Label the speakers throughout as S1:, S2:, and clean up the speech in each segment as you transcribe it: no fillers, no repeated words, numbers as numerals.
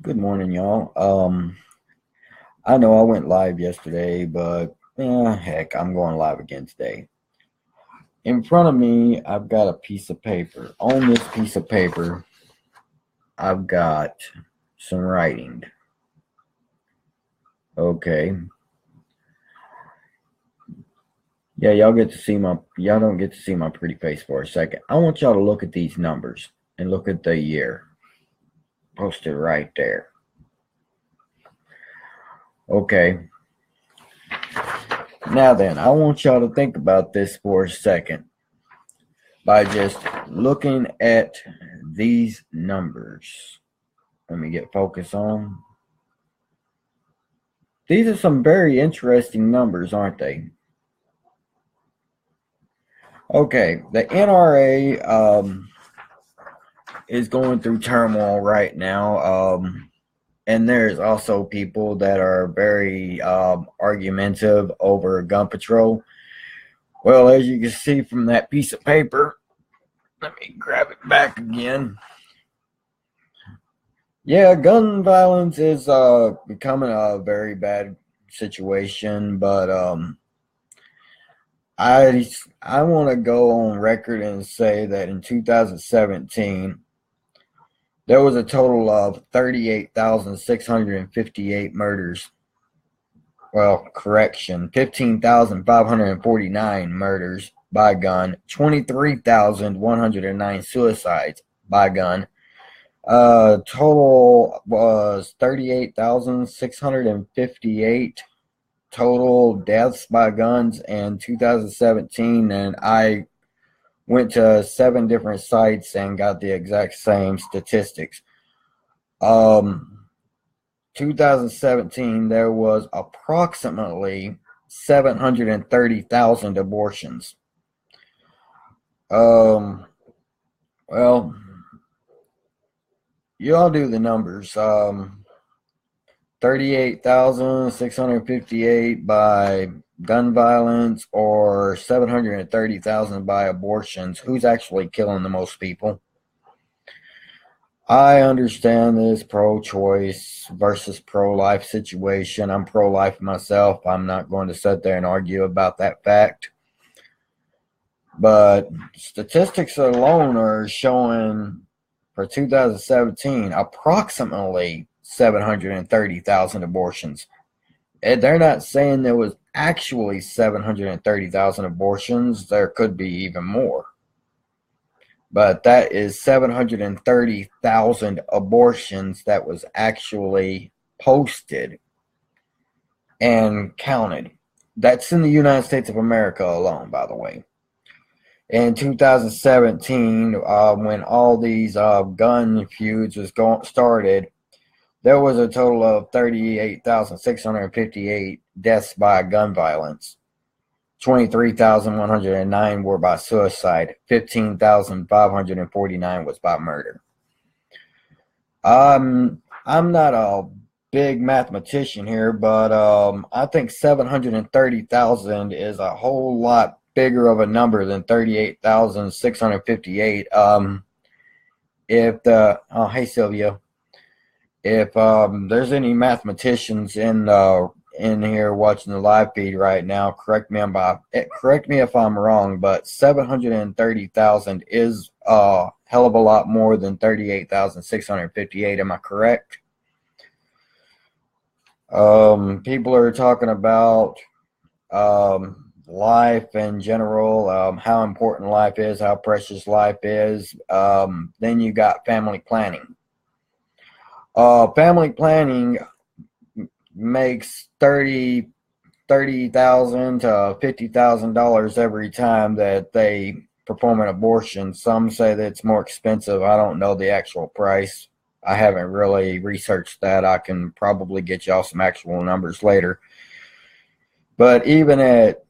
S1: Good morning, y'all. I know I went live yesterday, but heck, I'm going live again today. In front of me, I've got a piece of paper. On this piece of paper, I've got some writing. Okay. Yeah, y'all don't get to see my pretty face for a second. I want y'all to look at these numbers and look at the year posted right there. Okay. Now then, I want y'all to think about this for a second by just looking at these numbers. Let me get focus on. These are some very interesting numbers, aren't they? Okay, the NRA is going through turmoil right now. And there's also people that are very argumentative over gun control. Well, as you can see from that piece of paper, let me grab it back again. Yeah, gun violence is becoming a very bad situation, but I want to go on record and say that in 2017 there was a total of 38,658 murders. Well, correction, 15,549 murders by gun, 23,109 suicides by gun. Total was 38,658 total deaths by guns in 2017, and I went to 7 different sites and got the exact same statistics. 2017, there was approximately 730,000 abortions. Well, you all do the numbers. 38,658 by gun violence or 730,000 by abortions. Who's actually killing the most people? I understand this pro-choice versus pro-life situation. I'm pro-life myself. I'm not going to sit there and argue about that fact. But statistics alone are showing for 2017 approximately 730,000 abortions. And they're not saying there was actually 730,000 abortions. There could be even more. But that is 730,000 abortions that was actually posted and counted. That's in the United States of America alone, by the way. In 2017, when all these gun feuds was started, there was a total of 38,658 deaths by gun violence. 23,109 were by suicide. 15,549 was by murder. I'm not a big mathematician here, but I think 730,000 is a whole lot bigger of a number than 38,658. Hey Sylvia, if there's any mathematicians in here watching the live feed right now, correct me if I'm wrong, but 730,000 is a hell of a lot more than 38,658. Am I correct? People are talking about life in general, how important life is, how precious life is. Then you got family planning. Family planning makes $30,000 to $50,000 every time that they perform an abortion. Some say that it's more expensive. I don't know the actual price. I haven't really researched that. I can probably get y'all some actual numbers later. But even at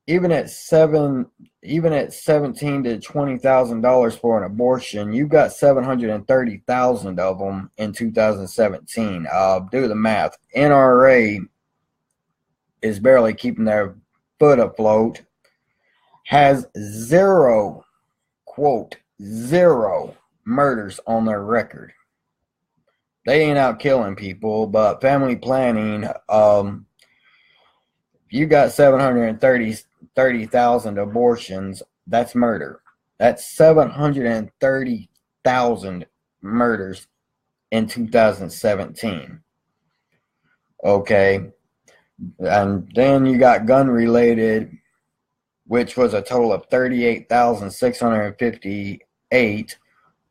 S1: $17,000 to $20,000 for an abortion, you've got 730,000 of them in 2017. Do the math. NRA is barely keeping their foot afloat. Has zero, quote, zero murders on their record. They ain't out killing people, but family planning, you got 730,000 abortions, that's murder. That's 730,000 murders in 2017. Okay. And then you got gun related, which was a total of 38,658,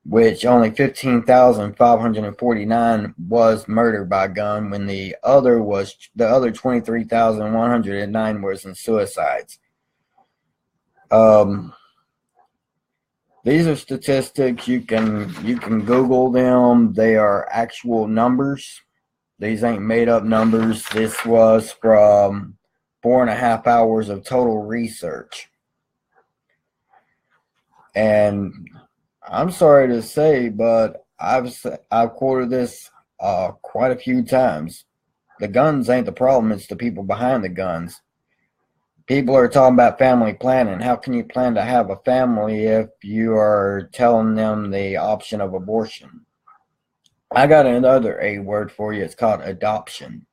S1: which only 15,549 was murdered by gun, when the other 23,109 was in suicides. These are statistics. You can Google them. They are actual numbers. These ain't made up numbers. This was from 4.5 hours of total research. And I'm sorry to say, but I've quoted this quite a few times. The guns ain't the problem, it's the people behind the guns. People are talking about family planning. How can you plan to have a family if you are telling them the option of abortion? I got another A word for you. It's called adoption.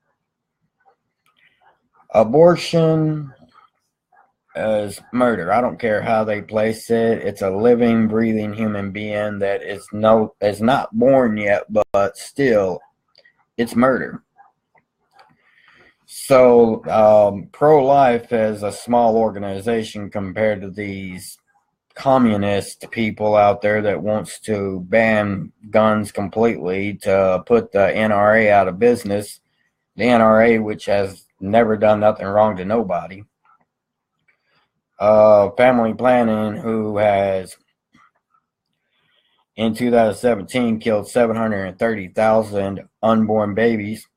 S1: Abortion is murder. I don't care how they place it. It's a living, breathing human being that is not born yet, but still, it's murder. So, pro-life is a small organization compared to these communist people out there that wants to ban guns completely to put the NRA out of business. The NRA, which has never done nothing wrong to nobody. Family planning, who has in 2017 killed 730,000 unborn babies.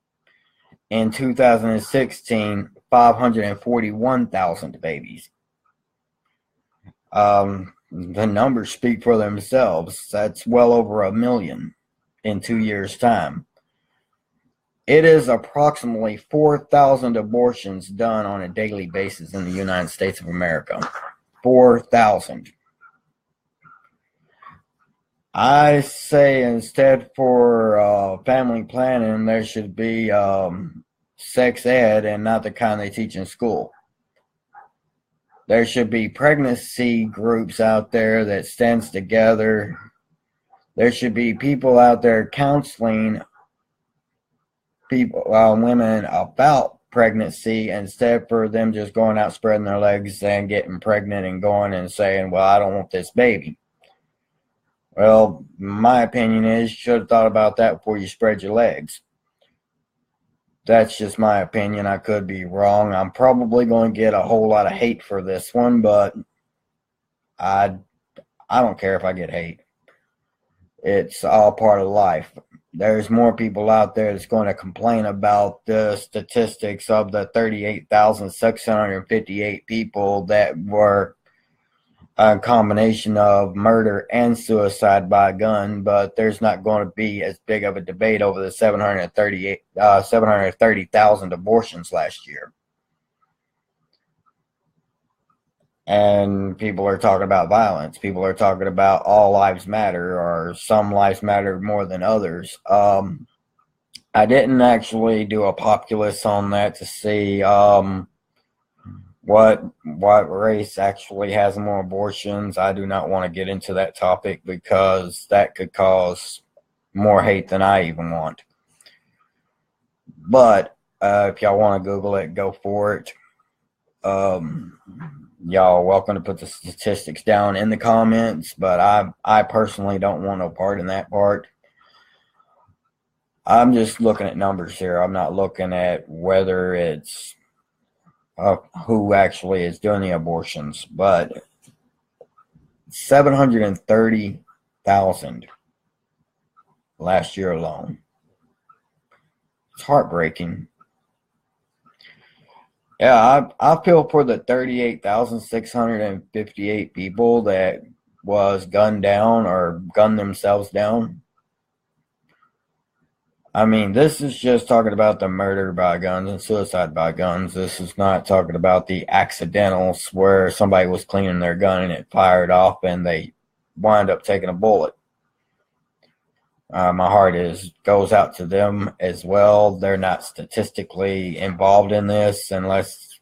S1: In 2016, 541,000 babies. The numbers speak for themselves. That's well over 1 million in 2 years' time. It is approximately 4,000 abortions done on a daily basis in the United States of America. 4,000. I say instead for family planning, there should be sex ed, and not the kind they teach in school. There should be pregnancy groups out there that stands together. There should be people out there counseling women about pregnancy, instead for them just going out spreading their legs and getting pregnant and going and saying, well, I don't want this baby. Well, my opinion is you should have thought about that before you spread your legs. That's just my opinion. I could be wrong. I'm probably going to get a whole lot of hate for this one, but I don't care if I get hate. It's all part of life. There's more people out there that's going to complain about the statistics of the 38,658 people that were a combination of murder and suicide by gun, but there's not going to be as big of a debate over the 730,000 abortions last year. And people are talking about violence. People are talking about all lives matter, or some lives matter more than others. I didn't actually do a populace on that to see what race actually has more abortions. I do not want to get into that topic because that could cause more hate than I even want. But if y'all want to Google it, go for it. Y'all are welcome to put the statistics down in the comments, but I personally don't want no part in that part. I'm just looking at numbers here. I'm not looking at whether it's who actually is doing the abortions, but 730,000 last year alone. It's heartbreaking. Yeah, I feel for the 38,658 people that was gunned down or gunned themselves down. I mean, this is just talking about the murder by guns and suicide by guns. This is not talking about the accidentals where somebody was cleaning their gun and it fired off and they wind up taking a bullet. My heart goes out to them as well. They're not statistically involved in this unless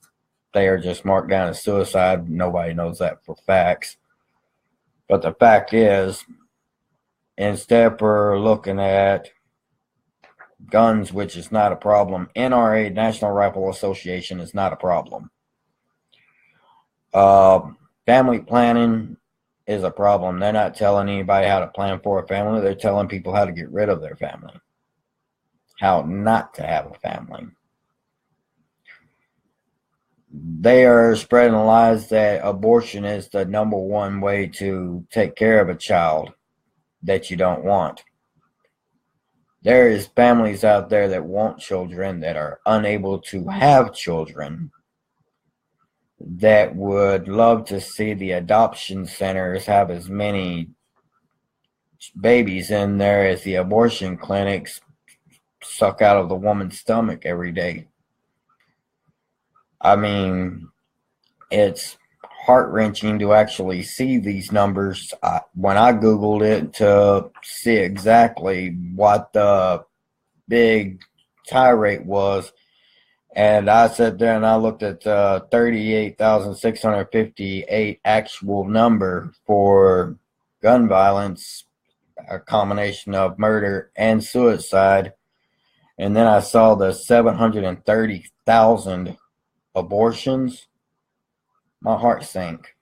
S1: they are just marked down as suicide. Nobody knows that for facts. But the fact is, instead for looking at guns, which is not a problem, NRA, National Rifle Association, is not a problem. Family planning is a problem. They're not telling anybody how to plan for a family. They're telling people how to get rid of their family, how not to have a family. They are spreading lies that abortion is the number one way to take care of a child that you don't want. There is families out there that want children that are unable to have children, that would love to see the adoption centers have as many babies in there as the abortion clinics suck out of the woman's stomach every day. I mean, it's heart-wrenching to actually see these numbers. When I Googled it to see exactly what the big tirade was, and I sat there and I looked at 38,658 actual number for gun violence, a combination of murder and suicide. And then I saw the 730,000 abortions. My heart sank.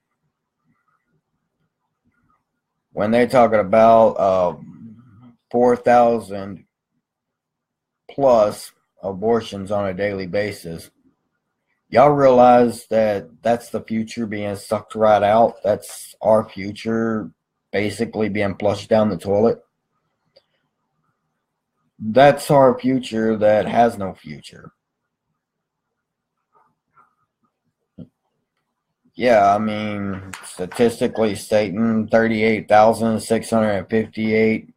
S1: When they're talking about 4,000 plus abortions on a daily basis, y'all realize that that's the future being sucked right out? That's our future basically being flushed down the toilet. That's our future that has no future. Yeah, I mean, statistically stating 38,658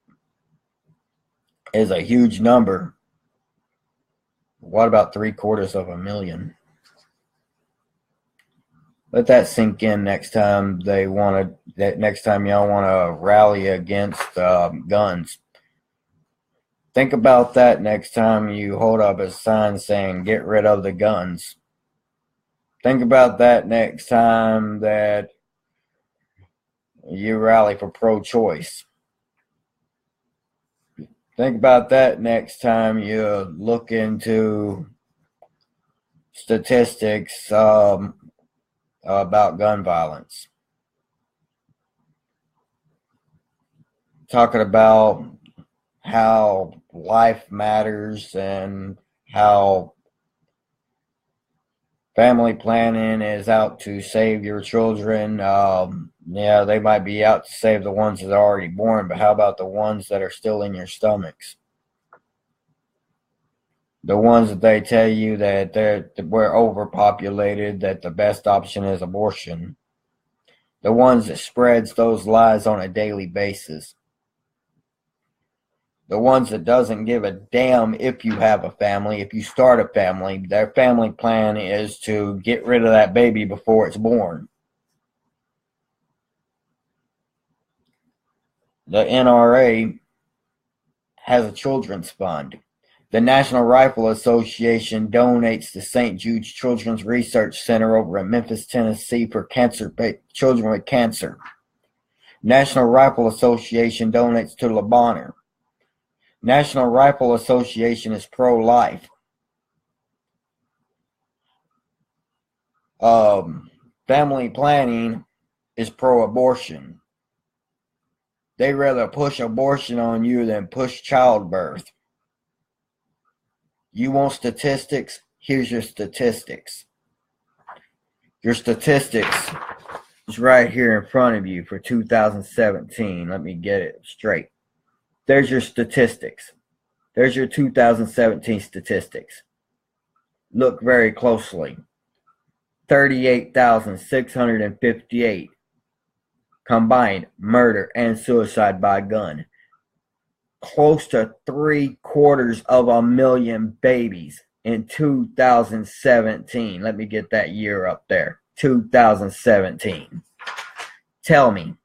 S1: is a huge number. What about 750,000? Let that sink in next time next time y'all want to rally against guns. Think about that next time you hold up a sign saying get rid of the guns. Think about that next time that you rally for pro-choice. Think about that next time you look into statistics about gun violence. Talking about how life matters and how family planning is out to save your children. Yeah, they might be out to save the ones that are already born, but how about the ones that are still in your stomachs? The ones that they tell you that we're overpopulated, that the best option is abortion. The ones that spreads those lies on a daily basis. The ones that doesn't give a damn if you have a family, if you start a family. Their family plan is to get rid of that baby before it's born. The NRA has a children's fund. The National Rifle Association donates to St. Jude's Children's Research Center over in Memphis, Tennessee for children with cancer. National Rifle Association donates to Le Bonheur. National Rifle Association is pro-life. Family planning is pro-abortion. They rather push abortion on you than push childbirth. You want statistics? Here's your statistics. Your statistics is right here in front of you for 2017. Let me get it straight. There's your statistics. There's your 2017 statistics. Look very closely. 38,658 combined murder and suicide by gun. Close to 750,000 babies in 2017. Let me get that year up there. 2017. Tell me,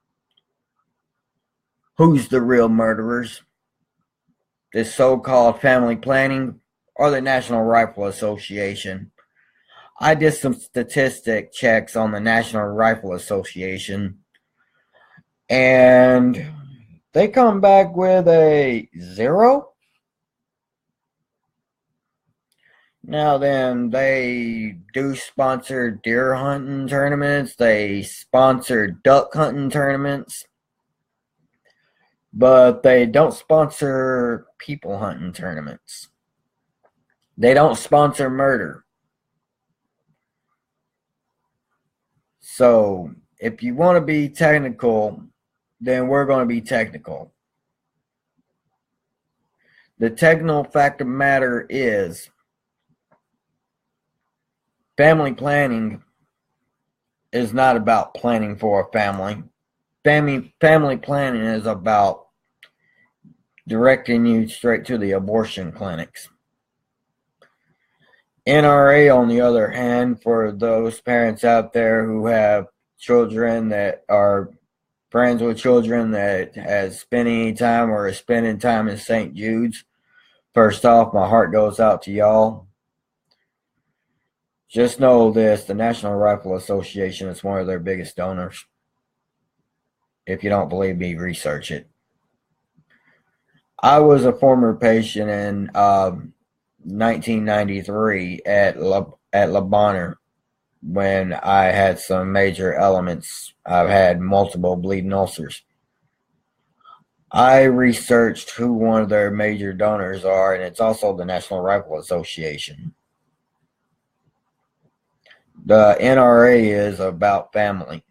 S1: who's the real murderers? this so-called family planning or the National Rifle Association. I did some statistic checks on the National Rifle Association, and they come back with a 0. Now then, they do sponsor deer hunting tournaments. They sponsor duck hunting tournaments. But they don't sponsor people hunting tournaments. They don't sponsor murder. So, if you want to be technical, then we're going to be technical. The technical fact of the matter is, family planning is not about planning for a family. Family planning is about directing you straight to the abortion clinics. NRA, on the other hand, for those parents out there who have children that are friends with children that has spent any time or is spending time in St. Jude's, first off, my heart goes out to y'all. Just know this, the National Rifle Association is one of their biggest donors. If you don't believe me, research it. I was a former patient in 1993 at Le Bonheur when I had some major elements. I've had multiple bleeding ulcers. I researched who one of their major donors are, and it's also the National Rifle Association. The NRA is about family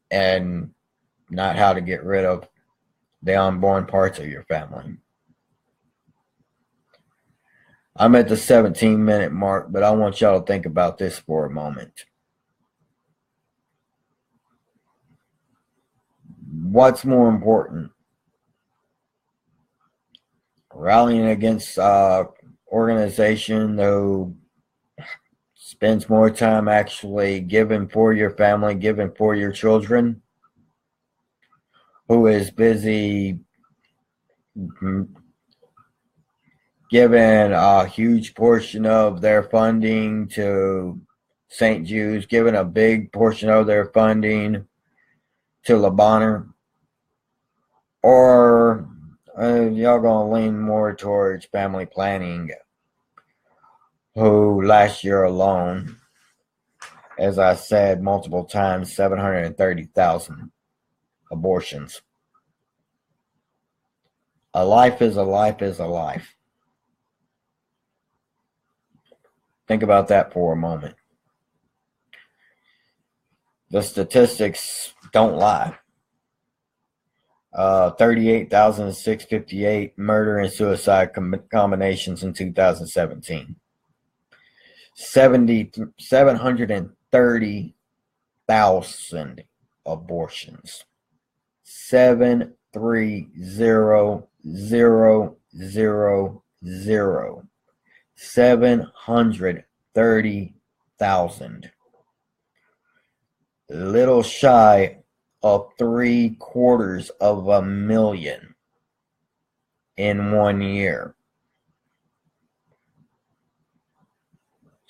S1: and not how to get rid of the unborn parts of your family. I'm at the 17-minute mark, but I want y'all to think about this for a moment. What's more important? Rallying against an organization who spends more time actually giving for your family, giving for your children, who is busy giving a huge portion of their funding to St. Jude's, giving a big portion of their funding to Le Bonheur, or y'all gonna lean more towards family planning, who last year alone, as I said multiple times, 730,000 abortions. A life is a life is a life. Think about that for a moment. The statistics don't lie. 38,658 murder and suicide combinations in 2017. 730,000 abortions. 730,000. 730,000. Little shy of 750,000 in 1 year.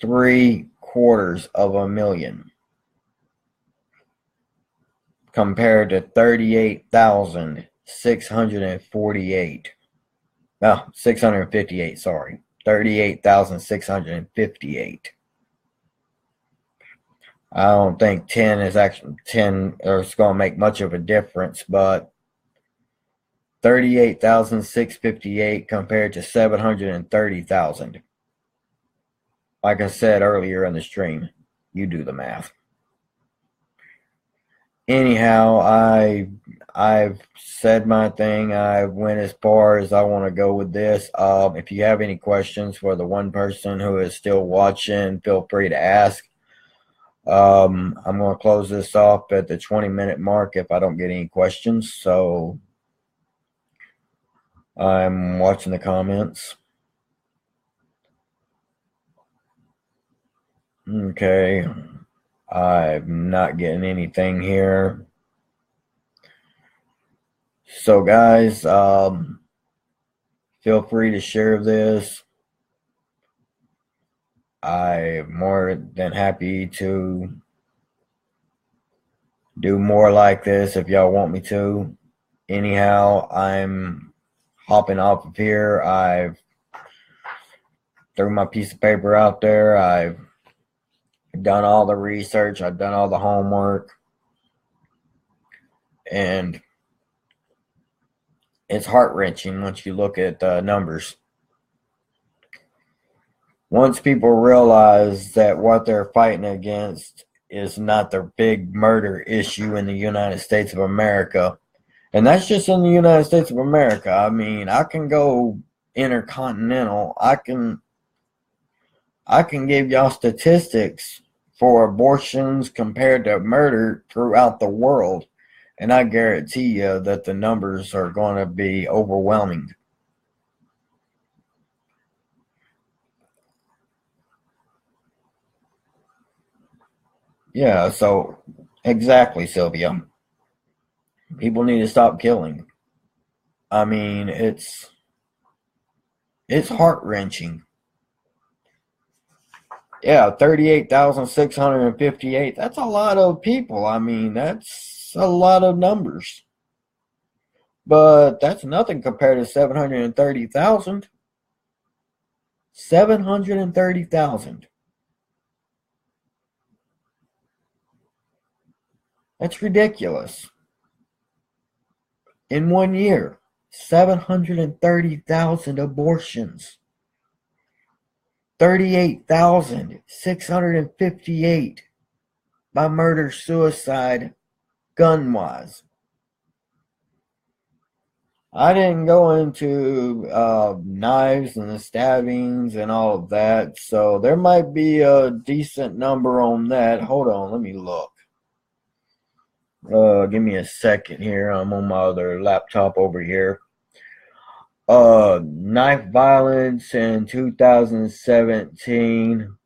S1: 750,000 compared to 38,648. No, 658, sorry. 38,658. I don't think 10 is actually 10 or it's going to make much of a difference, but 38,658 compared to 730,000. Like I said earlier in the stream, you do the math. Anyhow, I've said my thing. I went as far as I want to go with this. If you have any questions for the one person who is still watching, feel free to ask. I'm going to close this off at the 20-minute mark if I don't get any questions. So I'm watching the comments. Okay. I'm not getting anything here. So guys, feel free to share this. I'm more than happy to do more like this if y'all want me to. Anyhow, I'm hopping off of here. I've threw my piece of paper out there. I've done all the research. I've done all the homework. And it's heart-wrenching once you look at the numbers. Once people realize that what they're fighting against is not the big murder issue in the United States of America, and that's just in the United States of America. I mean, I can go intercontinental. I can give y'all statistics for abortions compared to murder throughout the world, and I guarantee you that the numbers are going to be overwhelming. Yeah, so exactly, Sylvia. People need to stop killing. I mean, it's heart-wrenching. Yeah, 38,658. That's a lot of people. I mean, that's a lot of numbers. But that's nothing compared to 730,000. 730,000. That's ridiculous. In 1 year, 730,000 abortions. 38,658 by murder, suicide, gun-wise. I didn't go into knives and the stabbings and all of that, so there might be a decent number on that. Hold on, let me look. Give me a second here. I'm on my other laptop over here. Knife violence in 2017,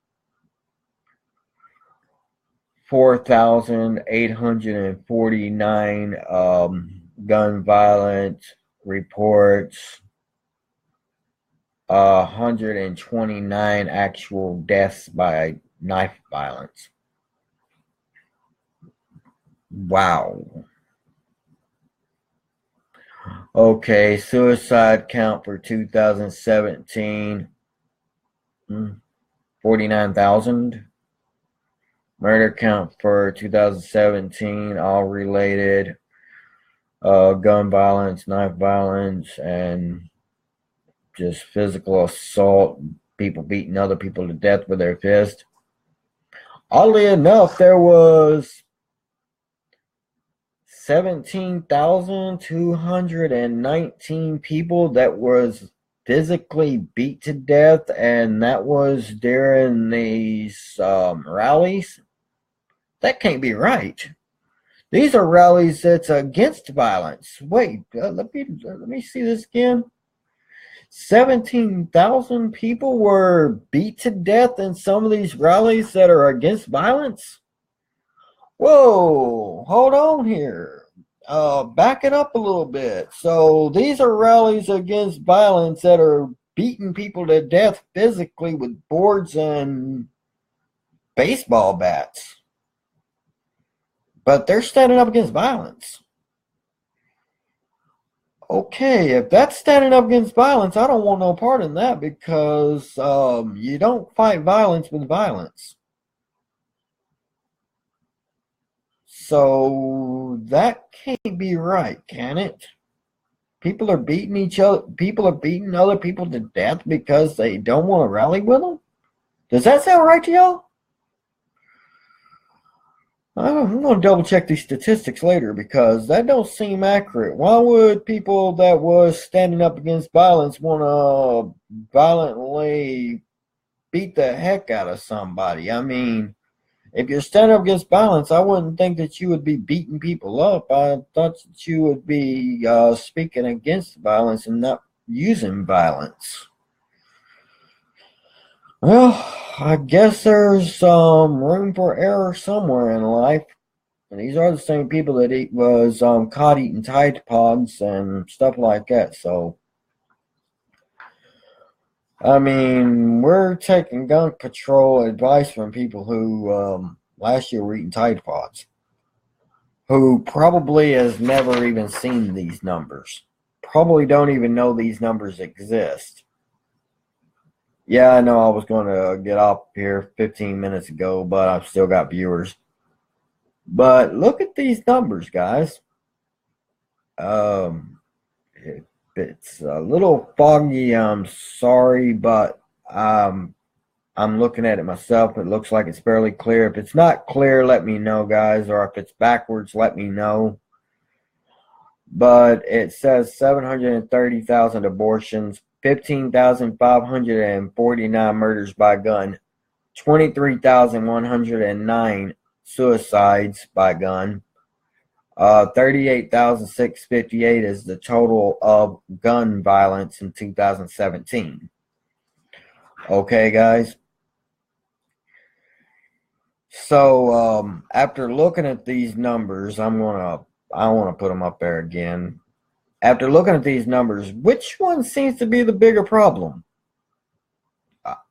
S1: 4,849 gun violence reports, 129 actual deaths by knife violence. Wow. Okay, suicide count for 2017, 49,000. Murder count for 2017, all related, gun violence, knife violence, and just physical assault, people beating other people to death with their fist. Oddly enough, there was 17,219 people that was physically beat to death, and that was during these rallies. That can't be right. These are rallies that's against violence. Wait, let me see this again. 17,000 people were beat to death in some of these rallies that are against violence. Whoa, hold on here. Back it up a little bit. So these are rallies against violence that are beating people to death physically with boards and baseball bats. But they're standing up against violence. Okay, if that's standing up against violence, I don't want no part in that, because you don't fight violence with violence. So that can't be right, can it? People are beating each other. People are beating other people to death because they don't want to rally with them. Does that sound right to y'all? I'm going to double check these statistics later, because that don't seem accurate. Why would people that was standing up against violence want to violently beat the heck out of somebody? I mean, if you're standing up against violence, I wouldn't think that you would be beating people up. I thought that you would be speaking against violence and not using violence. Well, I guess there's room for error somewhere in life. And these are the same people that was caught eating Tide Pods and stuff like that. So I mean, we're taking gun control advice from people who last year were eating Tide Pods, who probably has never even seen these numbers. Probably don't even know these numbers exist. Yeah, I know I was going to get up here 15 minutes ago, but I've still got viewers. But look at these numbers, guys. Um, it's a little foggy. I'm sorry, but I'm looking at it myself. It looks like it's fairly clear. If it's not clear, let me know, guys. Or if it's backwards, let me know. But it says 730,000 abortions, 15,549 murders by gun, 23,109 suicides by gun. 38,658 is the total of gun violence in 2017. Okay, guys. So after looking at these numbers, I want to put them up there again. After looking at these numbers, which one seems to be the bigger problem?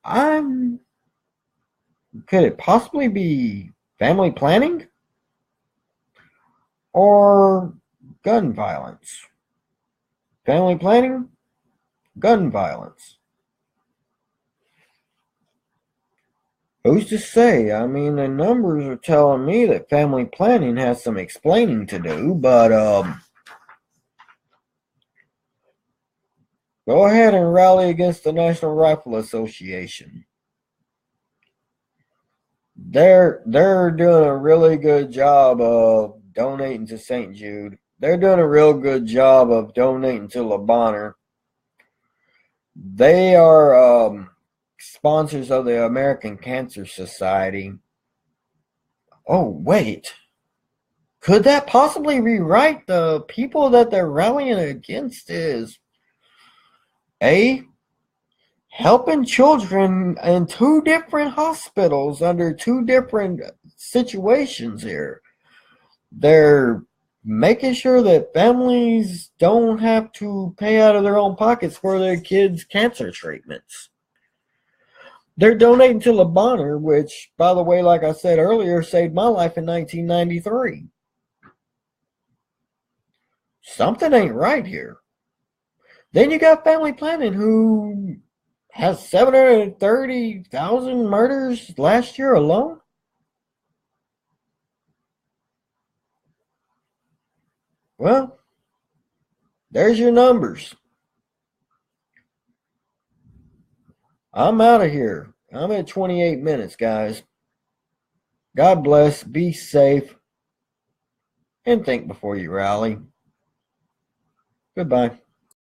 S1: I'm Could it possibly be family planning or gun violence? Family planning, gun violence. Who's to say? I mean, the numbers are telling me that family planning has some explaining to do, but go ahead and rally against the National Rifle Association. They're doing a really good job of donating to St. Jude. They're doing a real good job of donating to Le Bonheur. They are sponsors of the American Cancer Society. Oh, wait. Could that possibly be right? The people that they're rallying against is helping children in two different hospitals under two different situations here. They're making sure that families don't have to pay out of their own pockets for their kids' cancer treatments. They're donating to Le Bonheur, which, by the way, like I said earlier, saved my life in 1993. Something ain't right here. Then you got family planning, who has 730,000 murders last year alone. Well, there's your numbers. I'm out of here. I'm at 28 minutes, guys. God bless, be safe, and think before you rally. Goodbye.